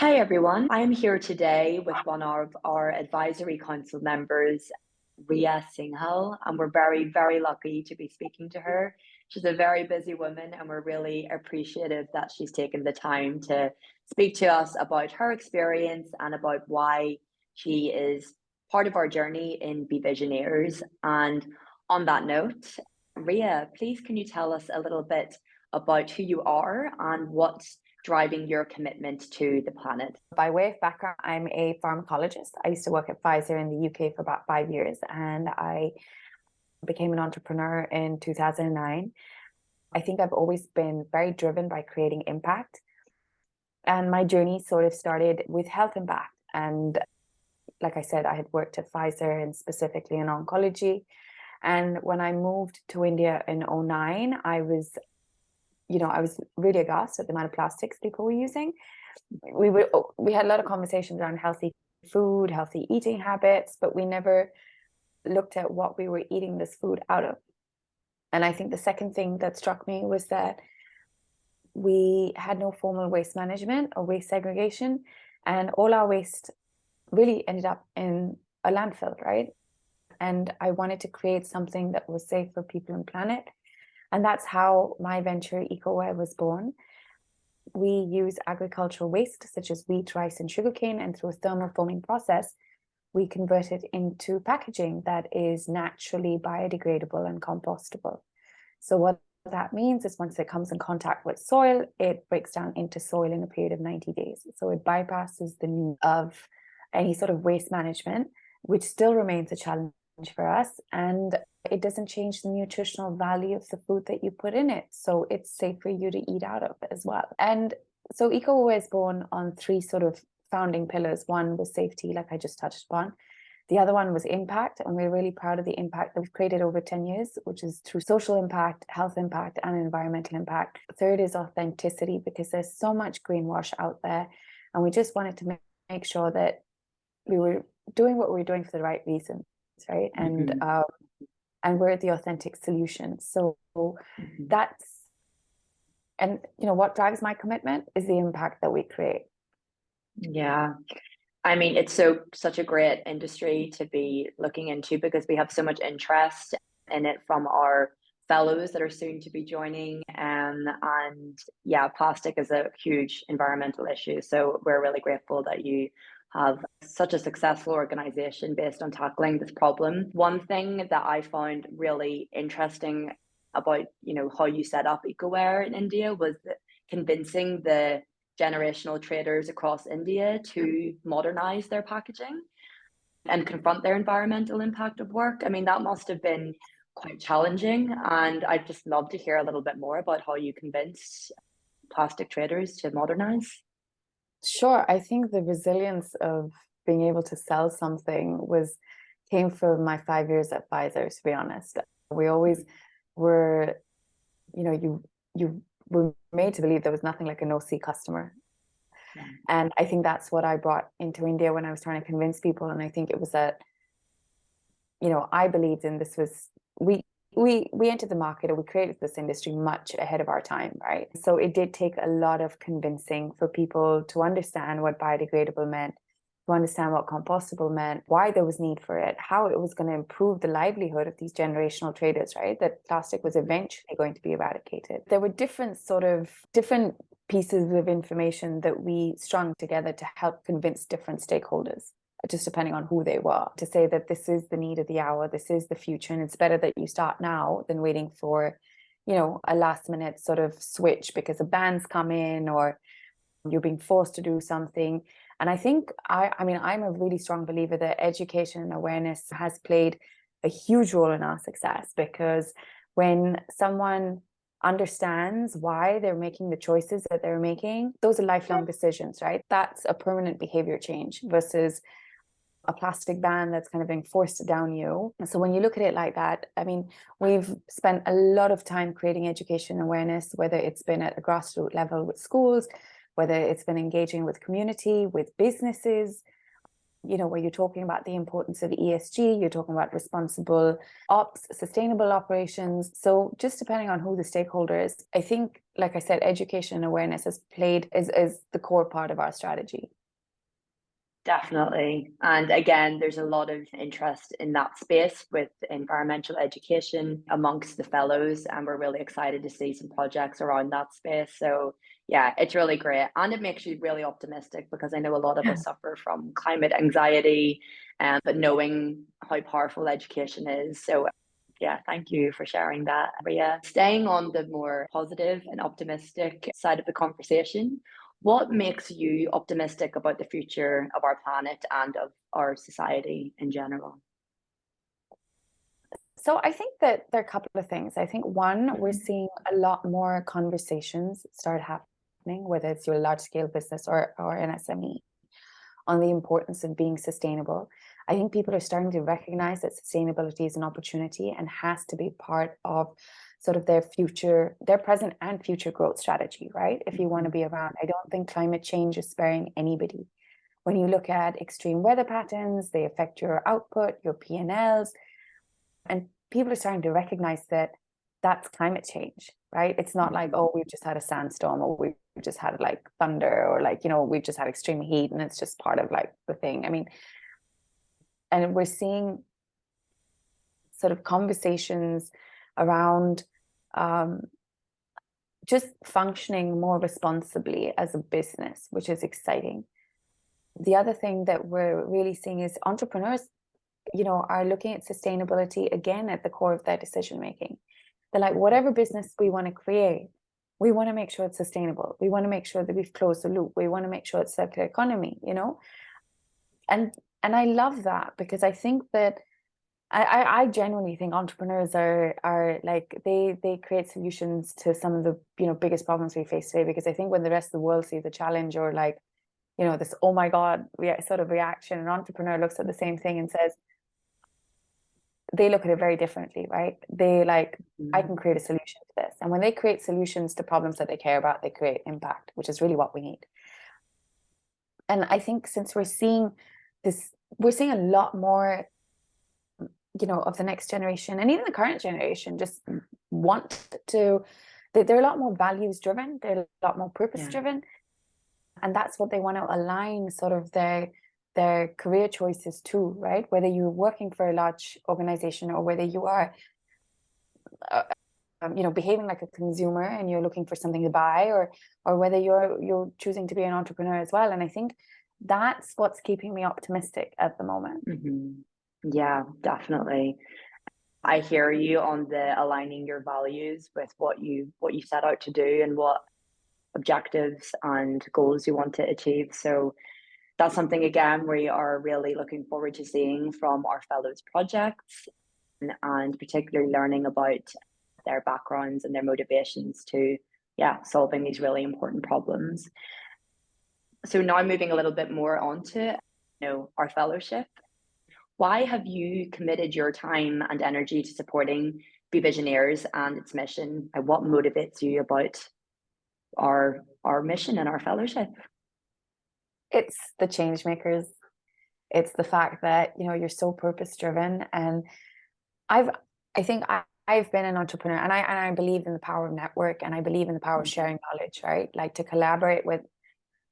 Hi everyone. I'm here today with one of our advisory council members, Rhea Singhal, and we're very, very lucky to be speaking to her. She's a very busy woman, and we're really appreciative that she's taken the time to speak to us about her experience and about why she is part of our journey in beVisioneers. And on that note, Rhea, please can you tell us a little bit about who you are and what's driving your commitment to the planet? By way of background, I'm a pharmacologist. I used to work at Pfizer in the UK for about 5 years, and I became an entrepreneur in 2009. I think I've always been very driven by creating impact. And my journey sort of started with health impact. And like I said, I had worked at Pfizer and specifically in oncology. And when I moved to India in '09, I was really aghast at the amount of plastics people were using. We had a lot of conversations around healthy food, healthy eating habits, but we never looked at what we were eating this food out of. And I think the second thing that struck me was that we had no formal waste management or waste segregation, and all our waste really ended up in a landfill, right? And I wanted to create something that was safe for people and planet. And that's how my venture EcoWare was born. We use agricultural waste such as wheat, rice, and sugarcane, and through a thermoforming process, we convert it into packaging that is naturally biodegradable and compostable. So what that means is once it comes in contact with soil, it breaks down into soil in a period of 90 days. So it bypasses the need of any sort of waste management, which still remains a challenge for us. And it doesn't change the nutritional value of the food that you put in it. So it's safe for you to eat out of as well. And so EcoWare is born on three sort of founding pillars. One was safety, like I just touched upon. The other one was impact, and we're really proud of the impact that we've created over 10 years, which is through social impact, health impact, and environmental impact. Third is authenticity, because there's so much greenwash out there, and we just wanted to make sure that we were doing what we were doing for the right reasons, right? And we're the authentic solution. So that's, and what drives my commitment is the impact that we create. Yeah. I mean, it's such a great industry to be looking into because we have so much interest in it from our fellows that are soon to be joining. And yeah, plastic is a huge environmental issue. So we're really grateful that you have such a successful organization based on tackling this problem. One thing that I found really interesting about, how you set up EcoWare in India was convincing the generational traders across India to modernize their packaging and confront their environmental impact of work. I mean, that must have been quite challenging. And I'd just love to hear a little bit more about how you convinced plastic traders to modernize. Sure. I think the resilience of being able to sell something came from my 5 years at Pfizer, to be honest. We always were, you were made to believe there was nothing like a no-see customer. Yeah. And I think that's what I brought into India when I was trying to convince people. And I think it was that, I believed in this was, we entered the market, or we created this industry much ahead of our time, right? So it did take a lot of convincing for people to understand what biodegradable meant, to understand what compostable meant, why there was need for it, how it was going to improve the livelihood of these generational traders, right? That plastic was eventually going to be eradicated. There were different pieces of information that we strung together to help convince different stakeholders, just depending on who they were, to say that this is the need of the hour, this is the future, and it's better that you start now than waiting for, a last minute sort of switch because a ban's come in or you're being forced to do something. And I think, I'm a really strong believer that education and awareness has played a huge role in our success, because when someone understands why they're making the choices that they're making, those are lifelong decisions, right? That's a permanent behavior change versus a plastic ban that's kind of being forced down you. So when you look at it like that, we've spent a lot of time creating education awareness, whether it's been at a grassroots level with schools, whether it's been engaging with community, with businesses, where you're talking about the importance of ESG, you're talking about responsible ops, sustainable operations. So just depending on who the stakeholder is, I think, like I said, education and awareness is the core part of our strategy. Definitely. And again, there's a lot of interest in that space with environmental education amongst the fellows, and we're really excited to see some projects around that space. So yeah, it's really great. And it makes you really optimistic because I know a lot of us suffer from climate anxiety, but knowing how powerful education is. So yeah, thank you for sharing that, Rhea. Staying on the more positive and optimistic side of the conversation, what makes you optimistic about the future of our planet and of our society in general? So I think that there are a couple of things. I think one, we're seeing a lot more conversations start happening, whether it's your large scale business or an SME, on the importance of being sustainable. I think people are starting to recognize that sustainability is an opportunity and has to be part of sort of their present and future growth strategy, right? If you want to be around, I don't think climate change is sparing anybody. When you look at extreme weather patterns, they affect your output, your P&Ls, and people are starting to recognize that that's climate change, right? It's not like, oh, we've just had a sandstorm, or we've just had like thunder, or like, we've just had extreme heat and it's just part of like the thing. I mean, and we're seeing sort of conversations around just functioning more responsibly as a business, which is exciting. The other thing that we're really seeing is entrepreneurs, are looking at sustainability again at the core of their decision making. They're like, whatever business we want to create, we want to make sure it's sustainable. We want to make sure that we've closed the loop. We want to make sure it's circular economy, And I love that, because I think that I genuinely think entrepreneurs are like they create solutions to some of the biggest problems we face today. Because I think when the rest of the world sees a challenge, or like this oh my god sort of reaction, an entrepreneur looks at the same thing and says, they look at it very differently, right? They like, I can create a solution to this. And when they create solutions to problems that they care about, they create impact, which is really what we need. And I think since we're seeing a lot more of the next generation, and even the current generation, just want to, they're a lot more values driven, they're a lot more purpose driven. And that's what they want to align sort of their career choices to, right? Whether you're working for a large organization, or whether you are behaving like a consumer and you're looking for something to buy, or whether you're choosing to be an entrepreneur as well. And I think that's what's keeping me optimistic at the moment. Yeah, definitely. I hear you on the aligning your values with what you set out to do and what objectives and goals you want to achieve. So that's something, again, we are really looking forward to seeing from our fellows projects, and particularly learning about their backgrounds and their motivations to solving these really important problems. So now moving a little bit more onto our fellowship. Why have you committed your time and energy to supporting beVisioneers and its mission? And what motivates you about our mission and our fellowship? It's the change makers. It's the fact that you're so purpose driven. And I think I've been an entrepreneur, and I believe in the power of network, and I believe in the power of sharing knowledge, right? Like, to collaborate with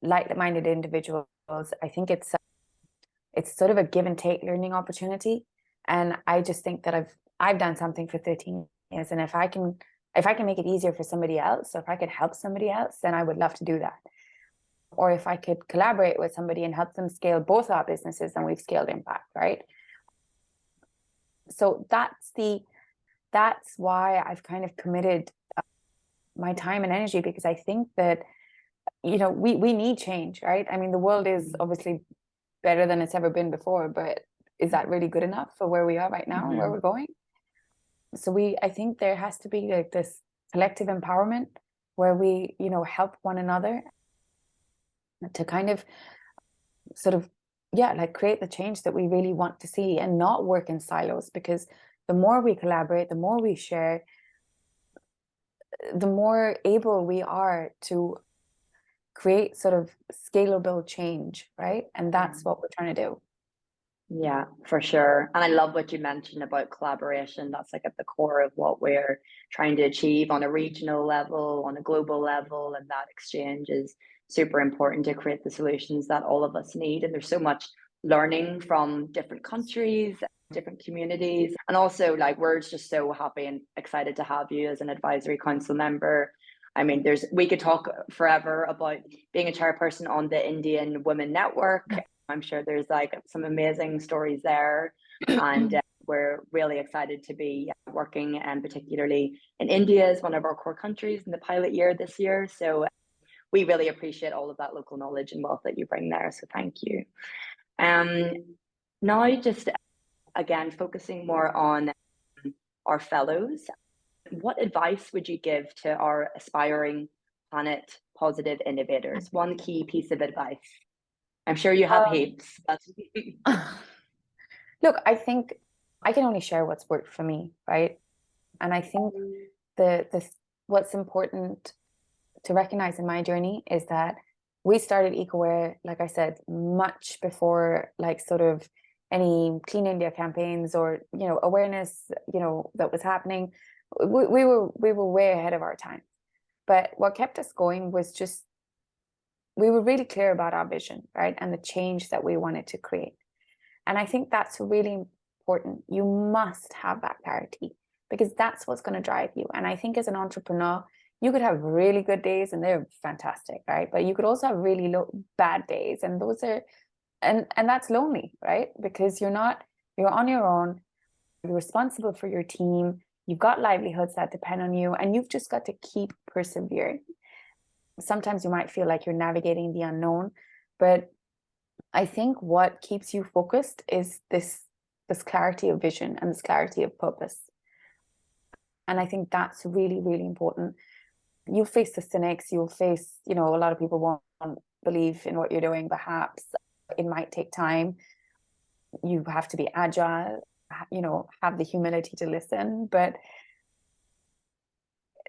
like-minded individuals. I think it's sort of a give and take learning opportunity. And I just think that I've done something for 13 years, and if I can make it easier for somebody else, or if I could help somebody else, then I would love to do that. Or if I could collaborate with somebody and help them scale both our businesses, then we've scaled impact, right? So that's why I've kind of committed my time and energy, because I think that we need change, right? I mean, the world is obviously better than it's ever been before, but is that really good enough for where we are right now and where we're going? So I think there has to be like this collective empowerment where we help one another to kind of sort of like create the change that we really want to see, and not work in silos. Because the more we collaborate, the more we share, the more able we are to create sort of scalable change, right? And that's what we're trying to do. Yeah, for sure. And I love what you mentioned about collaboration. That's like at the core of what we're trying to achieve on a regional level, on a global level. And that exchange is super important to create the solutions that all of us need. And there's so much learning from different countries, different communities. And also, like, we're just so happy and excited to have you as an advisory council member. I mean, we could talk forever about being a chairperson on the Indian Women Network. I'm sure there's like some amazing stories there, and we're really excited to be working, and particularly in India as one of our core countries in the pilot year this year. So we really appreciate all of that local knowledge and wealth that you bring there. So thank you. Um, Now just again focusing more on our fellows, what advice would you give to our aspiring planet positive innovators? One key piece of advice. I'm sure you have heaps. But Look, I think I can only share what's worked for me, right? And I think the what's important to recognize in my journey is that we started EcoWare, like I said, much before like sort of any Clean India campaigns or awareness that was happening. We were way ahead of our time. But what kept us going was just we were really clear about our vision, right? And the change that we wanted to create. And I think that's really important. You must have that clarity because that's what's going to drive you. And I think as an entrepreneur, you could have really good days and they're fantastic, right? But you could also have really bad days, and those are, and that's lonely, right? Because you're on your own, you're responsible for your team, you've got livelihoods that depend on you, and you've just got to keep persevering. Sometimes you might feel like you're navigating the unknown, but I think what keeps you focused is this clarity of vision and this clarity of purpose. And I think that's really, really important. You'll face the cynics, you'll face, a lot of people won't believe in what you're doing, perhaps. It might take time. You have to be agile, have the humility to listen. But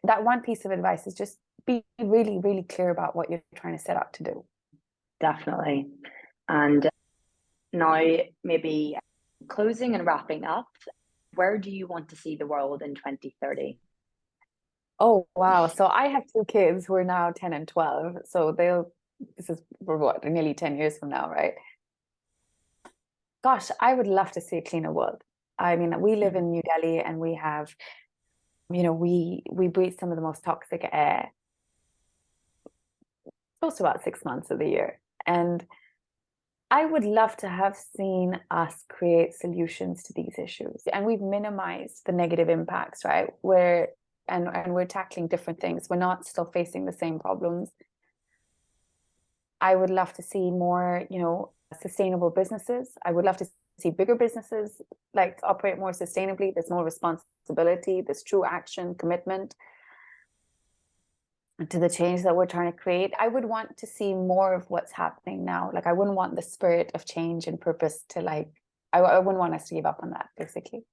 that one piece of advice is just be really, really clear about what you're trying to set out to do. definitely. And now, maybe closing and wrapping up, where do you want to see the world in 2030? Oh, wow. So I have two kids who are now 10 and 12. So this is for what, nearly 10 years from now, right? Gosh, I would love to see a cleaner world. I mean, we live in New Delhi and we have, we breathe some of the most toxic air close to about 6 months of the year. And I would love to have seen us create solutions to these issues. And we've minimized the negative impacts, right? And we're tackling different things. We're not still facing the same problems. I would love to see more, sustainable businesses. I would love to see bigger businesses like operate more sustainably. There's more responsibility, there's true action, commitment to the change that we're trying to create. I would want to see more of what's happening now. Like I wouldn't want the spirit of change and purpose to I wouldn't want us to give up on that, basically.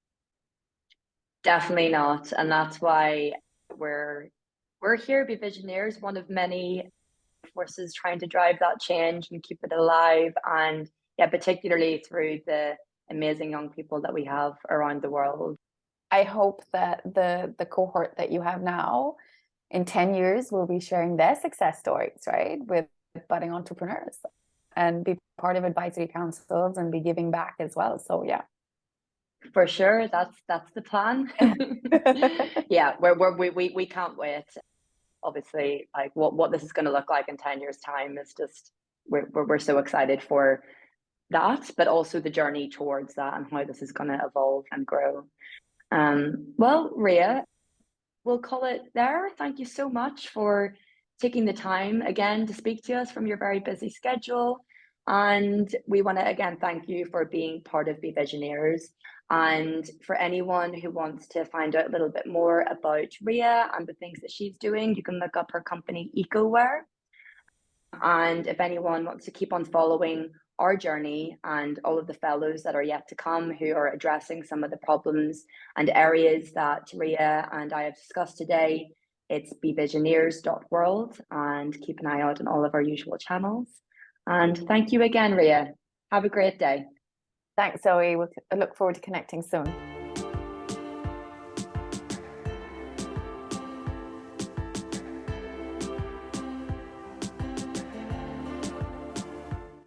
Definitely not. And that's why we're here, beVisioneers, one of many forces trying to drive that change and keep it alive. And yeah, particularly through the amazing young people that we have around the world. I hope that the cohort that you have now in 10 years will be sharing their success stories, right, with budding entrepreneurs and be part of advisory councils and be giving back as well. So yeah. For sure, that's the plan. Yeah, we can't wait. Obviously, like what this is going to look like in 10 years' time is just we're so excited for that, but also the journey towards that and how this is going to evolve and grow. Well, Rhea, we'll call it there. Thank you so much for taking the time again to speak to us from your very busy schedule. And we want to again thank you for being part of beVisioneers. And for anyone who wants to find out a little bit more about Rhea and the things that she's doing, you can look up her company EcoWare. And if anyone wants to keep on following our journey and all of the fellows that are yet to come who are addressing some of the problems and areas that Rhea and I have discussed today, it's bevisioneers.world, and keep an eye out on all of our usual channels. And thank you again, Rhea. Have a great day. Thanks, Zoe. I look forward to connecting soon.